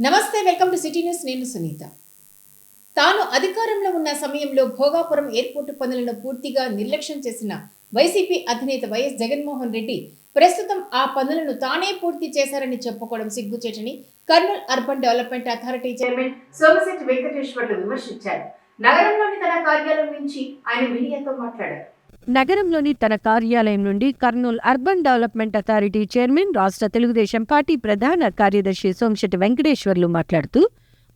నమస్తే, welcome to city news. నేను సునీత. తాను అధికారంలో ఉన్న సమయంలో భోగాపురం ఎయిర్పోర్టు పనులను పూర్తిగా నిర్లక్ష్యం చేసిన వైసీపీ అధినేత వైఎస్ జగన్మోహన్ రెడ్డి ప్రస్తుతం ఆ పనులను తానే పూర్తి చేశారని చెప్పుకోవడం సిగ్గుచేటని Kurnool urban development authority chairman Somasetti Venkateswarlu విమర్శించారు. నగరంలోని తన కార్యాలయం నుంచి ఆయన మీడియాతో మాట్లాడారు. నగరంలోని తన కార్యాలయం నుండి Kurnool urban development authority chairman, రాష్ట్ర తెలుగుదేశం పార్టీ ప్రధాన కార్యదర్శి సోమశెట్టి వెంకటేశ్వర్లు మాట్లాడుతూ,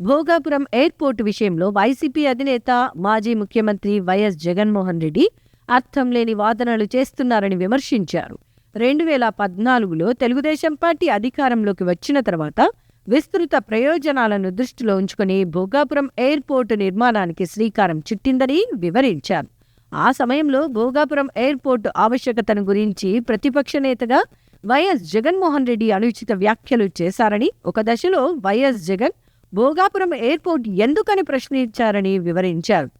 భోగాపురం ఎయిర్పోర్టు విషయంలో వైసీపీ అధినేత, మాజీ ముఖ్యమంత్రి వైఎస్ జగన్మోహన్ రెడ్డి అర్థం లేని వాదనలు చేస్తున్నారని విమర్శించారు. 2014లో తెలుగుదేశం పార్టీ అధికారంలోకి వచ్చిన తర్వాత విస్తృత ప్రయోజనాలను దృష్టిలో ఉంచుకుని భోగాపురం ఎయిర్పోర్టు నిర్మాణానికి శ్రీకారం చుట్టిందని వివరించారు. ఆ సమయంలో భోగాపురం ఎయిర్పోర్టు ఆవశ్యకతను గురించి ప్రతిపక్ష నేతగా వైఎస్ జగన్మోహన్ రెడ్డి అనుచిత వ్యాఖ్యలు చేశారని, ఒక దశలో వైఎస్ జగన్ భోగాపురం ఎయిర్పోర్టు ఎందుకని ప్రశ్నించారని వివరించారు.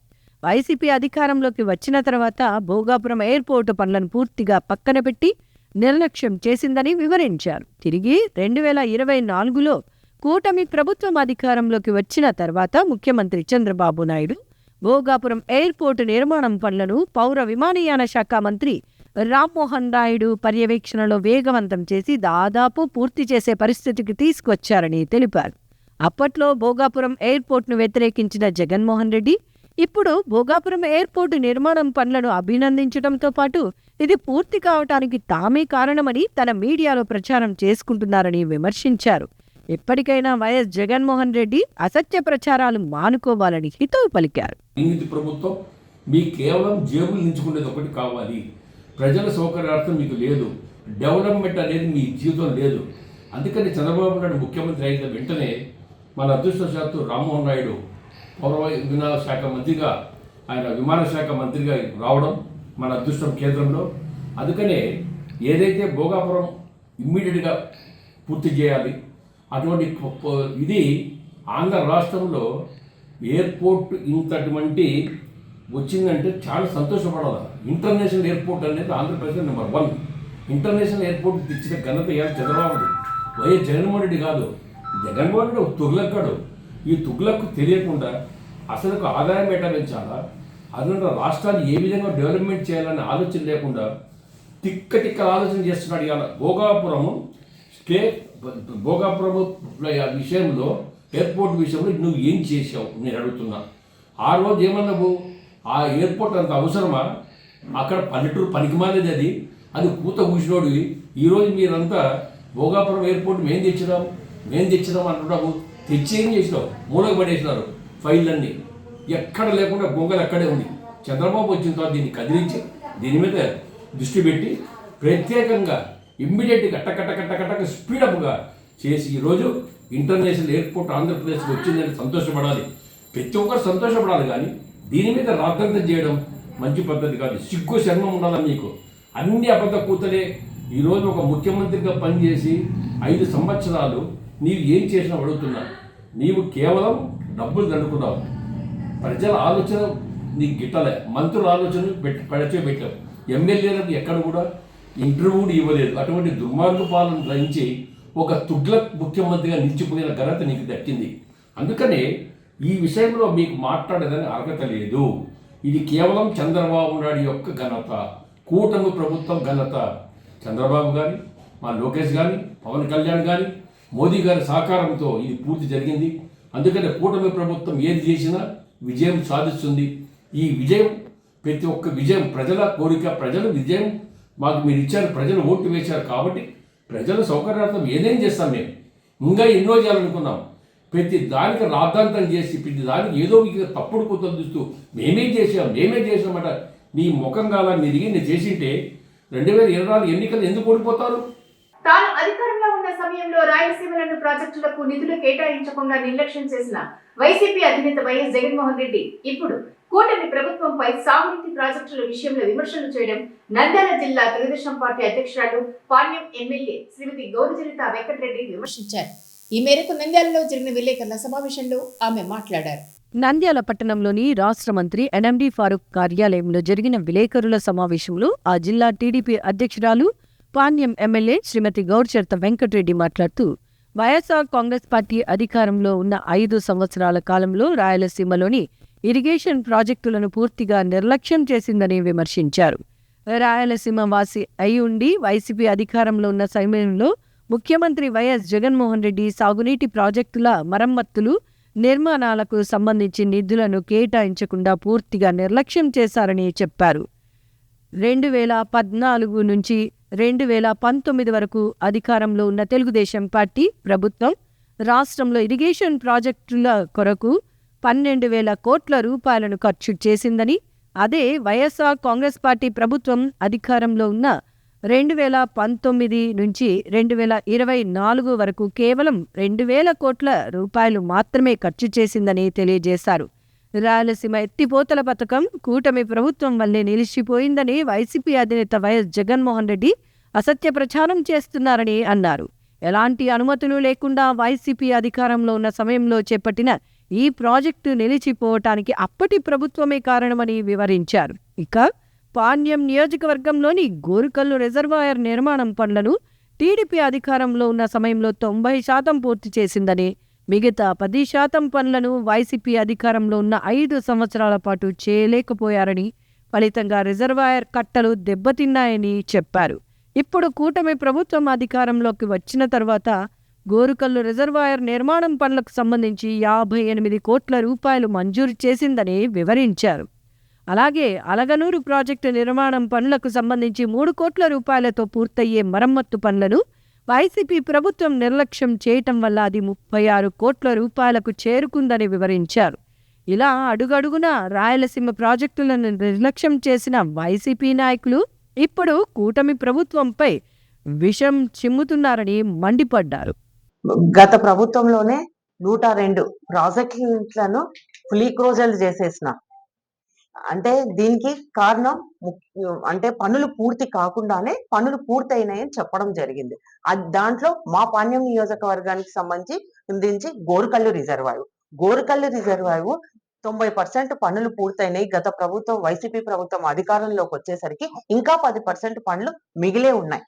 వైసీపీ అధికారంలోకి వచ్చిన తర్వాత భోగాపురం ఎయిర్పోర్టు పనులను పూర్తిగా పక్కన పెట్టి నిర్లక్ష్యం చేసిందని వివరించారు. తిరిగి 2024లో కూటమి ప్రభుత్వం అధికారంలోకి వచ్చిన తర్వాత ముఖ్యమంత్రి చంద్రబాబు నాయుడు భోగాపురం ఎయిర్పోర్టు నిర్మాణం పనులను పౌర విమానయాన శాఖ మంత్రి రామ్మోహన్ నాయుడు పర్యవేక్షణలో వేగవంతం చేసి దాదాపు పూర్తి చేసే పరిస్థితికి తీసుకొచ్చారని తెలిపారు. అప్పట్లో భోగాపురం ఎయిర్పోర్టును వ్యతిరేకించిన జగన్మోహన్ రెడ్డి ఇప్పుడు భోగాపురం ఎయిర్పోర్టు నిర్మాణం పనులను అభినందించడంతో పాటు ఇది పూర్తి కావటానికి తామే కారణమని తన మీడియాలో ప్రచారం చేసుకుంటున్నారని విమర్శించారు. ఎప్పటికైనా వైఎస్ జగన్మోహన్ రెడ్డి అసత్య ప్రచారాలు మానుకోవాలని హితవు పలికారు. ప్రభుత్వం మీకు కేవలం జేబులు నించుకునేది ఒకటి కావాలి, ప్రజల సౌకర్యార్థం మీకు లేదు, డెవలప్మెంట్ అనేది మీ జీవితం లేదు. అందుకని చంద్రబాబు నాయుడు ముఖ్యమంత్రి అయిన వెంటనే మన అదృష్టశాత్తు రామ్మోహన్ నాయుడు పౌర విమాన శాఖ మంత్రిగా, ఆయన విమాన శాఖ మంత్రిగా రావడం మన అదృష్టం కేంద్రంలో. అందుకనే ఏదైతే భోగాపురం ఇమ్మీడియట్గా పూర్తి చేయాలి, అటువంటి ఇది ఆంధ్ర రాష్ట్రంలో ఎయిర్పోర్ట్ ఇంతటువంటి వచ్చిందంటే చాలా సంతోషపడాలి. ఇంటర్నేషనల్ ఎయిర్పోర్ట్ అనేది ఆంధ్రప్రదేశ్ నెంబర్ 1 ఇంటర్నేషనల్ ఎయిర్పోర్ట్ తెచ్చిన ఘనత చంద్రబాబుది, వైఎస్ జగన్మోహన్ రెడ్డి కాదు. జగన్మోహన్ రెడ్డి తుగ్లక్కాడు. ఈ తుగ్లక్కు తెలియకుండా అసలు ఆదాయం ఎట్లా పెంచాలా, అదనంగా రాష్ట్రాన్ని ఏ విధంగా డెవలప్మెంట్ చేయాలనే ఆలోచన లేకుండా తిక్క ఆలోచన చేస్తున్నాడు. ఇవాళ భోగాపురం విషయంలో, ఎయిర్పోర్ట్ విషయంలో నువ్వు ఏం చేసావు నేను అడుగుతున్నా. ఆ రోజు ఏమన్నావు, ఆ ఎయిర్పోర్ట్ అంత అవసరమా, అక్కడ పల్లెటూరు పనికిమాలేదు, అది పూత కూసినోడివి. ఈరోజు మీరంతా భోగాపురం ఎయిర్పోర్ట్ మేము తెచ్చినాం అంటున్నావు. తెచ్చి ఏం చేసినావు, మూలకు పడేసినారు ఫైళ్ళన్నీ, ఎక్కడ లేకుండా గొంగలు అక్కడే ఉంది. చంద్రబాబు వచ్చిన తర్వాత దీన్ని కదిలించి దీని మీద దృష్టి పెట్టి ప్రత్యేకంగా ఇమ్మీడియట్గా కట్టకట్టక స్పీడప్గా చేసి ఈరోజు ఇంటర్నేషనల్ ఎయిర్పోర్ట్ ఆంధ్రప్రదేశ్కి వచ్చిందని సంతోషపడాలి. ప్రతి ఒక్కరు సంతోషపడాలి. కానీ దీని మీద రాద్దంతం చేయడం మంచి పద్ధతి కాదు. సిగ్గు శర్మం ఉండాలి మీకు. అన్ని అబద్ధ కూతలే. ఈరోజు ఒక ముఖ్యమంత్రిగా పనిచేసి 5 సంవత్సరాలు నీవు ఏం చేసినా అడుగుతున్నా. నీవు కేవలం డబ్బులు దండుకున్నావు, ప్రజల ఆలోచన నీకు గిట్టలే, మంత్రుల ఆలోచన పెట్టావు, ఎమ్మెల్యేలకు ఎక్కడ కూడా ఇంటర్వ్యూ ఇవ్వలేదు. అటువంటి దుర్మార్గ పాలన గ్రహించి ఒక తుగ్లక్ ముఖ్యమంత్రిగా నిలిచిపోయిన ఘనత నీకు దక్కింది. అందుకనే ఈ విషయంలో మీకు మాట్లాడేదని అర్హత లేదు. ఇది కేవలం చంద్రబాబు నాయుడు యొక్క ఘనత, కూటమి ప్రభుత్వం ఘనత. చంద్రబాబు కానీ, మా లోకేష్ కానీ, పవన్ కళ్యాణ్ కానీ, మోదీ గారి సహకారంతో ఇది పూర్తి జరిగింది. అందుకనే కూటమి ప్రభుత్వం ఏది చేసినా విజయం సాధిస్తుంది. ఈ విజయం ప్రతి ఒక్క విజయం ప్రజల కోరిక, ప్రజల విజయం మాకు మీరు ఇచ్చారు, ప్రజలు ఓటు వేశారు. కాబట్టి ప్రజల సౌకర్యార్థం ఏదేం చేస్తాం. మేము ఇంకా ఎన్నో చేయాలనుకున్నాం. ప్రతి దానికి రాద్ధాంతం చేసి ప్రతి దానికి ఏదో తప్పుడు కూతలు చూస్తూ మేమే చేసామట. నీ ముఖం కాలా మీరు నేను చేసింటే 2024 ఎన్నికలు ఎందుకు ఓడిపోతారు? తాను అధికారంలో ఉన్న సమయంలో రాయలసీమలోని ప్రాజెక్టులకు నిధులు కేటాయించకుండా నిర్లక్ష్యం చేసిన వైసీపీ అధినేత వైఎస్ జగన్మోహన్ రెడ్డి ఇప్పుడు కూటమి ప్రభుత్వంపై సాగునీటి ప్రాజెక్టుల విషయంలో విమర్శలు చేయడం నంద్యాల జిల్లా తెలుగుదేశం పార్టీ అధ్యక్షురాలు, పాణ్యం ఎమ్మెల్యే శ్రీమతి గౌరచరిత వెంకటరెడ్డి విమర్శించారు. ఈ మేరకు నంద్యాలలో జరిగిన విలేకరుల సమావేశంలో ఆమె మాట్లాడారు. నంద్యాల పట్టణంలోని రాష్ట్ర మంత్రి ఎన్ఎండి ఫారూక్ కార్యాలయంలో జరిగిన విలేకరుల సమావేశంలో ఆ జిల్లా టీడీపీ అధ్యక్షురాలు, పాణ్యం ఎమ్మెల్యే శ్రీమతి గౌరచరిత వెంకటరెడ్డి మాట్లాడుతూ, వైఎస్ఆర్ కాంగ్రెస్ పార్టీ అధికారంలో ఉన్న 5 సంవత్సరాల కాలంలో రాయలసీమలోని ఇరిగేషన్ ప్రాజెక్టులను పూర్తిగా నిర్లక్ష్యం చేసిందని విమర్శించారు. రాయలసీమ వాసి అయి ఉండి వైసీపీ అధికారంలో ఉన్న సమయంలో ముఖ్యమంత్రి వైఎస్ జగన్మోహన్ రెడ్డి సాగునీటి ప్రాజెక్టుల మరమ్మతులు, నిర్మాణాలకు సంబంధించి నిధులను కేటాయించకుండా పూర్తిగా నిర్లక్ష్యం చేశారని చెప్పారు. 2014 నుంచి 2019 వరకు అధికారంలో ఉన్న తెలుగుదేశం పార్టీ ప్రభుత్వం రాష్ట్రంలో ఇరిగేషన్ ప్రాజెక్టుల కొరకు 12,000 కోట్ల రూపాయలను ఖర్చు చేసిందని, అదే వైఎస్ఆర్ కాంగ్రెస్ పార్టీ ప్రభుత్వం అధికారంలో ఉన్న 2019 నుంచి 2024 వరకు కేవలం 2,000 కోట్ల రూపాయలు మాత్రమే ఖర్చు చేసిందని తెలియజేశారు. రాయలసీమ ఎత్తిపోతల పథకం కూటమి ప్రభుత్వం వల్లే నిలిచిపోయిందని వైసీపీ అధినేత వైఎస్ జగన్మోహన్ రెడ్డి అసత్య ప్రచారం చేస్తున్నారని అన్నారు. ఎలాంటి అనుమతులు లేకుండా వైసీపీ అధికారంలో ఉన్న సమయంలో చేపట్టిన ఈ ప్రాజెక్టు నిలిచిపోవటానికి అప్పటి ప్రభుత్వమే కారణమని వివరించారు. ఇక పాణ్యం నియోజకవర్గంలోని గోరుకల్లు రిజర్వాయర్ నిర్మాణం పనులను టీడీపీ అధికారంలో ఉన్న సమయంలో 90% పూర్తి చేసిందని, మిగతా 10% పనులను వైసీపీ అధికారంలో ఉన్న 5 సంవత్సరాల పాటు చేయలేకపోయారని, ఫలితంగా రిజర్వాయర్ కట్టలు దెబ్బతిన్నాయని చెప్పారు. ఇప్పుడు కూటమి ప్రభుత్వం అధికారంలోకి వచ్చిన తర్వాత గోరుకల్లు రిజర్వాయర్ నిర్మాణం పనులకు సంబంధించి 58 కోట్ల రూపాయలు మంజూరు చేసిందని వివరించారు. అలాగే అలగనూరు ప్రాజెక్టు నిర్మాణం పనులకు సంబంధించి 3 కోట్ల రూపాయలతో పూర్తయ్యే మరమ్మత్తు పనులను వైసీపీ ప్రభుత్వం నిర్లక్ష్యం చేయటం వల్ల అది 36 కోట్ల రూపాయలకు చేరుకుందని వివరించారు. ఇలా అడుగడుగునా రాయలసీమ ప్రాజెక్టులను నిర్లక్ష్యం చేసిన వైసీపీ నాయకులు ఇప్పుడు కూటమి ప్రభుత్వంపై విషం చిమ్ముతున్నారని మండిపడ్డారు. గత ప్రభుత్వంలోనే 102 ప్రాజెక్టులను ఫుల్లీ క్లోజల్ చేసేసిన, అంటే దీనికి కారణం అంటే పనులు పూర్తి కాకుండానే పనులు పూర్తయినాయని చెప్పడం జరిగింది. దాంట్లో మా పాణ్యం నియోజకవర్గానికి సంబంధించి గోరుకల్లు రిజర్వాయర్ 90% పనులు పూర్తయినాయి. గత ప్రభుత్వం వైసీపీ ప్రభుత్వం అధికారంలోకి వచ్చేసరికి ఇంకా 10% పనులు మిగిలే ఉన్నాయి.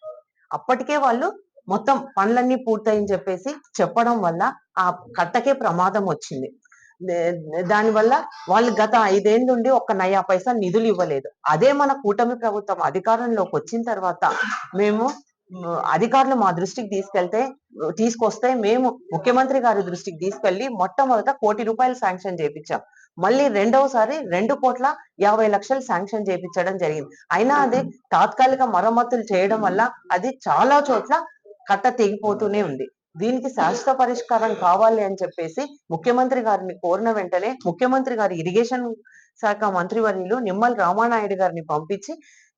అప్పటికే వాళ్ళు మొత్తం పనులన్నీ పూర్తయిని చెప్పేసి చెప్పడం వల్ల ఆ కట్టకే ప్రమాదం వచ్చింది. దానివల్ల వాళ్ళు గత 5 ఏళ్ళ నుండి ఒక్క నయా పైసా నిధులు ఇవ్వలేదు. అదే మన కూటమి ప్రభుత్వం అధికారంలోకి వచ్చిన తర్వాత మేము అధికారులు మా దృష్టికి తీసుకొస్తే మేము ముఖ్యమంత్రి గారి దృష్టికి తీసుకెళ్లి మొట్టమొదట 1 కోటి రూపాయలు శాంక్షన్ చేయించాం. మళ్ళీ రెండవసారి 2,50,00,000 శాంక్షన్ చేయించడం జరిగింది. అయినా అది తాత్కాలిక మరమ్మతులు చేయడం వల్ల అది చాలా చోట్ల కట్ట తెగిపోతూనే ఉంది. దీనికి శాశ్వత పరిష్కారం కావాలి అని చెప్పేసి ముఖ్యమంత్రి గారిని కోరిన వెంటనే ముఖ్యమంత్రి గారి ఇరిగేషన్ శాఖ మంత్రివర్యులు నిమ్మల రామానాయుడు గారిని పంపించి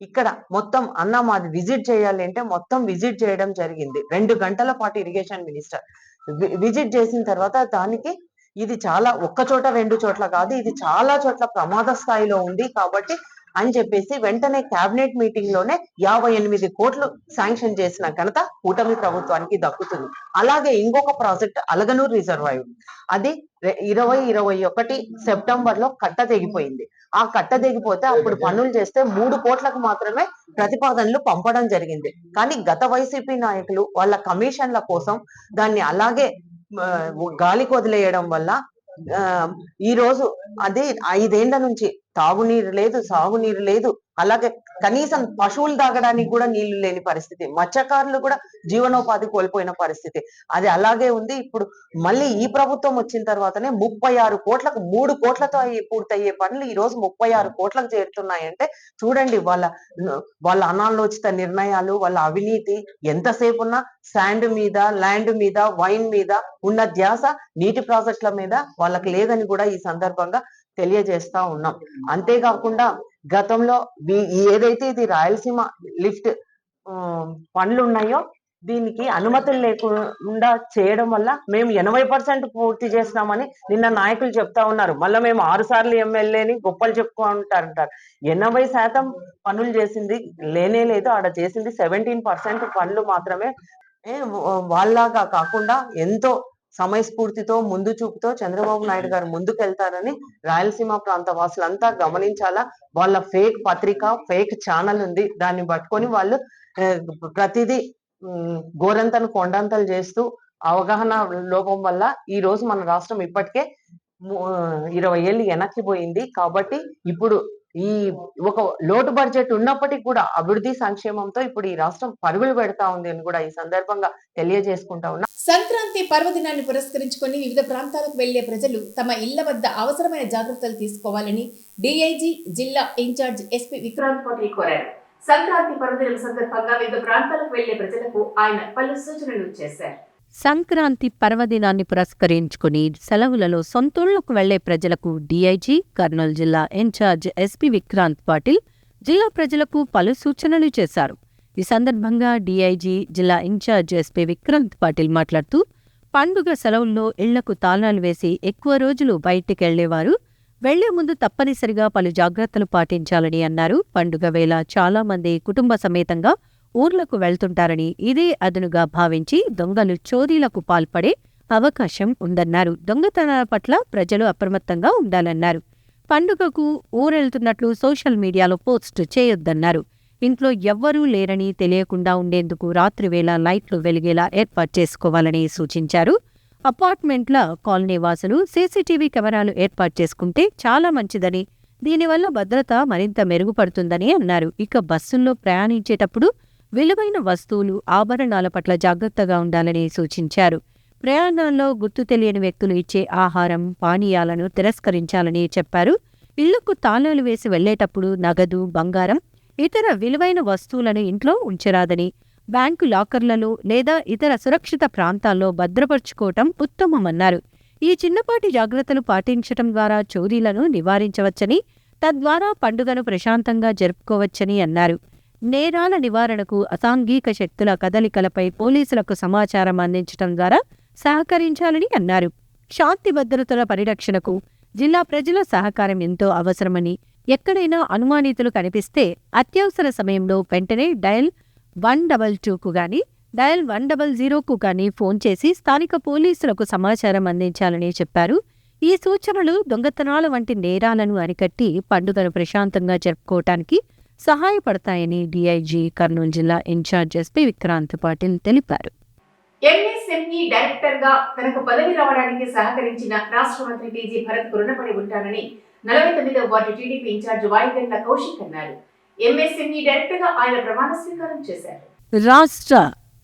ఇక్కడ మొత్తం మాది విజిట్ చేయాలి అంటే మొత్తం విజిట్ చేయడం జరిగింది. 2 గంటల పాటు ఇరిగేషన్ మినిస్టర్ విజిట్ చేసిన తర్వాత దానికి ఇది చాలా ఒక్క చోట 2 చోట్ల కాదు, ఇది చాలా చోట్ల ప్రమాద స్థాయిలో ఉంది కాబట్టి అని చెప్పేసి వెంటనే కేబినెట్ మీటింగ్ లోనే 58 కోట్లు శాంక్షన్ చేసిన ఘనత కూటమి ప్రభుత్వానికి దక్కుతుంది. అలాగే ఇంకొక ప్రాజెక్ట్ అలగనూరు రిజర్వాయర్, అది 2021 సెప్టెంబర్ లో కట్ట తెగిపోయింది. ఆ కట్ట తెగిపోతే అప్పుడు పనులు చేస్తే 3 కోట్లకు మాత్రమే ప్రతిపాదనలు పంపడం జరిగింది. కానీ గత వైసీపీ నాయకులు వాళ్ళ కమిషన్ల కోసం దాన్ని అలాగే గాలికి వదిలేయడం వల్ల ఈ రోజు అది 5 ఏళ్ల నుంచి తాగునీరు లేదు, సాగునీరు లేదు, అలాగే కనీసం పశువులు తాగడానికి కూడా నీళ్లు లేని పరిస్థితి, మత్స్యకారులు కూడా జీవనోపాధి కోల్పోయిన పరిస్థితి అది అలాగే ఉంది. ఇప్పుడు మళ్ళీ ఈ ప్రభుత్వం వచ్చిన తర్వాతనే 36 కోట్లకు 3 కోట్లతో పూర్తయ్యే పనులు ఈ రోజు 36 కోట్లకు చేరుతున్నాయంటే చూడండి వాళ్ళ అనాలోచిత నిర్ణయాలు, వాళ్ళ అవినీతి ఎంతసేపు ఉన్నా శాండ్ మీద, ల్యాండ్ మీద, వైన్ మీద ఉన్న ధ్యాస నీటి ప్రాజెక్టుల మీద వాళ్ళకి లేదని కూడా ఈ సందర్భంగా తెలియజేస్తా ఉన్నాం. అంతేకాకుండా గతంలో ఏదైతే ఇది రాయలసీమ లిఫ్ట్ పనులు ఉన్నాయో దీనికి అనుమతులు లేకుండా చేయడం వల్ల మేము 80% పూర్తి చేస్తామని నిన్న నాయకులు చెప్తా ఉన్నారు. మళ్ళీ మేము 6 సార్లు ఎమ్మెల్యేని గొప్పలు చెప్పుకుంటారంటారు. 80% పనులు చేసింది లేనే లేదు. ఆడ చేసింది 17% పనులు మాత్రమే. వాళ్ళలాగా కాకుండా ఎంతో సమయస్ఫూర్తితో ముందు చూపుతో చంద్రబాబు నాయుడు గారు ముందుకెళ్తారని రాయలసీమ ప్రాంత వాసులంతా గమనించాలా. వాళ్ళ ఫేక్ పత్రిక, ఫేక్ ఛానల్ ఉంది, దాన్ని పట్టుకొని వాళ్ళు ప్రతిదీ గోరంతను కొండంతలు చేస్తూ అవగాహన లోపం వల్ల ఈ రోజు మన రాష్ట్రం ఇప్పటికే 20 ఏళ్ళు వెనక్కి పోయింది. కాబట్టి ఇప్పుడు ఈ ఒక లోటు బడ్జెట్ ఉన్నప్పటికీ కూడా అభివృద్ధి సంక్షేమంతో ఇప్పుడు ఈ రాష్ట్రం పరుగులు పెడతా ఉంది అని కూడా ఈ సందర్భంగా తెలియజేసుకుంటా ఉన్నా. సంక్రాంతి పర్వదినాన్ని పురస్కరించుకొని వివిధ ప్రాంతాలకు వెళ్లే ప్రజలు తమ ఇళ్ల వద్ద అవసరమైన జాగ్రత్తలు తీసుకోవాలని డీఐజీ జిల్లా ఇన్ఛార్జ్ ఎస్పీ విక్రాంత్ పాటిల్ కోరారు. సంక్రాంతి పర్వదినం సందర్భంగా వివిధ ప్రాంతాలకు వెళ్లే ప్రజలకు ఆయన పలు సూచనలు చేశారు. సంక్రాంతి పర్వదినాన్ని పురస్కరించుకుని సెలవులలో సొంతూళ్లకు వెళ్లే ప్రజలకు డీఐజీ కర్నూలు జిల్లా ఇన్ఛార్జ్ ఎస్పీ విక్రాంత్ పాటిల్ జిల్లా ప్రజలకు పలు సూచనలు చేశారు. ఈ సందర్భంగా డీఐజీ జిల్లా ఇన్ఛార్జ్ ఎస్పీ విక్రాంత్ పాటిల్ మాట్లాడుతూ పండుగ సెలవుల్లో ఇళ్లకు తాళాలు వేసి ఎక్కువ రోజులు బయటికెళ్లేవారు వెళ్లే ముందు తప్పనిసరిగా పలు జాగ్రత్తలు పాటించాలని అన్నారు. పండుగ వేళ చాలా మంది కుటుంబ సమేతంగా ఊర్లకు వెళ్తుంటారని ఇదే అదునుగా భావించి దొంగలు చోరీలకు పాల్పడే అవకాశం ఉందన్నారు. దొంగతనాల పట్ల ప్రజలు అప్రమత్తంగా ఉండాలన్నారు. పండుగకు ఊరెళ్తున్నట్లు సోషల్ మీడియాలో పోస్ట్ చేయొద్దన్నారు. ఇంట్లో ఎవ్వరూ లేరని తెలియకుండా ఉండేందుకు రాత్రివేళ లైట్లు వెలిగేలా ఏర్పాటు చేసుకోవాలని సూచించారు. అపార్ట్మెంట్ల కాలనీ వాసులు సీసీటీవీ కెమెరాలు ఏర్పాటు చేసుకుంటే చాలా మంచిదని, దీనివల్ల భద్రత మరింత మెరుగుపడుతుందని అన్నారు. ఇక బస్సుల్లో ప్రయాణించేటప్పుడు విలువైన వస్తువులు, ఆభరణాల పట్ల జాగ్రత్తగా ఉండాలని సూచించారు. ప్రయాణాల్లో గుర్తు తెలియని వ్యక్తులు ఇచ్చే ఆహారం, పానీయాలను తిరస్కరించాలని చెప్పారు. ఇళ్లకు తాళాలు వేసి వెళ్లేటప్పుడు నగదు, బంగారం, ఇతర విలువైన వస్తువులను ఇంట్లో ఉంచరాదని, బ్యాంకు లాకర్లలో లేదా ఇతర సురక్షిత ప్రాంతాల్లో భద్రపరుచుకోవటం ఉత్తమమన్నారు. ఈ చిన్నపాటి జాగ్రత్తలు పాటించటం ద్వారా చోరీలను నివారించవచ్చని, తద్వారా పండుగను ప్రశాంతంగా జరుపుకోవచ్చని అన్నారు. నేరాల నివారణకు అసాంఘిక శక్తుల కదలికలపై పోలీసులకు సమాచారం అందించడం ద్వారా సహకరించాలని అన్నారు. శాంతి భద్రతల పరిరక్షణకు జిల్లా ప్రజల సహకారం ఎంతో అవసరమని, ఎక్కడైనా అనుమానితులు కనిపిస్తే అత్యవసర సమయంలో వెంటనే డయల్ 122కు గానీ డయల్ 100కు గానీ ఫోన్ చేసి స్థానిక పోలీసులకు సమాచారం అందించాలని చెప్పారు. ఈ సూచనలు దొంగతనాల వంటి నేరాలను అరికట్టి పండుగను ప్రశాంతంగా జరుపుకోవటానికి సహాయపడతాయని డీఐజీ కర్నూలు జిల్లా ఇన్ఛార్జ్ ఎస్పీ విక్రాంత్ పాటిల్ తెలిపారు. ఎంఎస్ఎంఈ డైరెక్టర్ గా తనకు పదవి రావడానికి సహకరించిన రాష్ట్ర మంత్రి టీజీ భరత్ రుణపడి ఉంటానని 49వ ward TDP incharge Vayigandla Kaushik అన్నారు. ఎంఎస్ఎంఈ డైరెక్టర్ గా ఆయన ప్రమాణ స్వీకారం చేశారు. రాష్ట్ర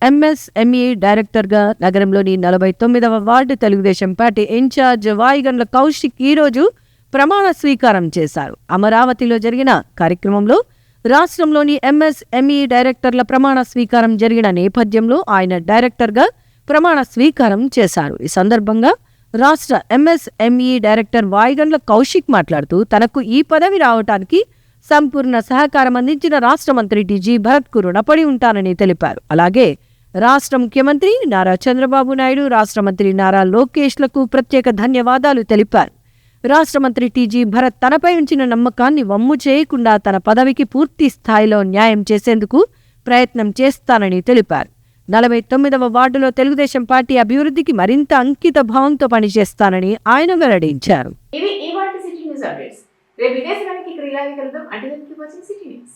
ఎంఎస్ఎంఈ డైరెక్టర్గా నగరంలోని 49వ ward Telugu Desam party in charge Vayigandla Kaushik ఈరోజు ప్రమాణ స్వీకారం చేశారు. అమరావతిలో జరిగిన కార్యక్రమంలో రాష్ట్రంలోని ఎంఎస్ఎంఈ డైరెక్టర్ల ప్రమాణ స్వీకారం జరిగిన నేపథ్యంలో ఆయన డైరెక్టర్గా ప్రమాణ స్వీకారం చేశారు. ఈ సందర్భంగా రాష్ట్ర ఎంఎస్ఎంఈ డైరెక్టర్ వాయిగండ్ల కౌశిక్ మాట్లాడుతూ తనకు ఈ పదవి రావటానికి సంపూర్ణ సహకారం అందించిన రాష్ట్ర మంత్రి టీజీ భరత్కు రుణపడి ఉంటానని తెలిపారు. అలాగే రాష్ట్ర ముఖ్యమంత్రి నారా చంద్రబాబు నాయుడు, రాష్ట్ర మంత్రి నారా లోకేష్లకు ప్రత్యేక ధన్యవాదాలు తెలిపారు. రాష్ట్ర మంత్రి టీజీ భరత్ తనపై ఉంచిన నమ్మకాన్ని వమ్ము చేయకుండా తన పదవికి పూర్తి స్థాయిలో న్యాయం చేసేందుకు ప్రయత్నం చేస్తానని తెలిపారు. 49వ వార్డులో తెలుగుదేశం పార్టీ అభివృద్ధికి మరింత అంకిత భావంతో పనిచేస్తానని ఆయన వెల్లడించారు. ఇది ఇవాల్టి సిటీ న్యూస్ అప్డేట్స్. రేపు విదేశానికి క్రీడాకి కలుద్దాం. అంటే సిటీ న్యూస్.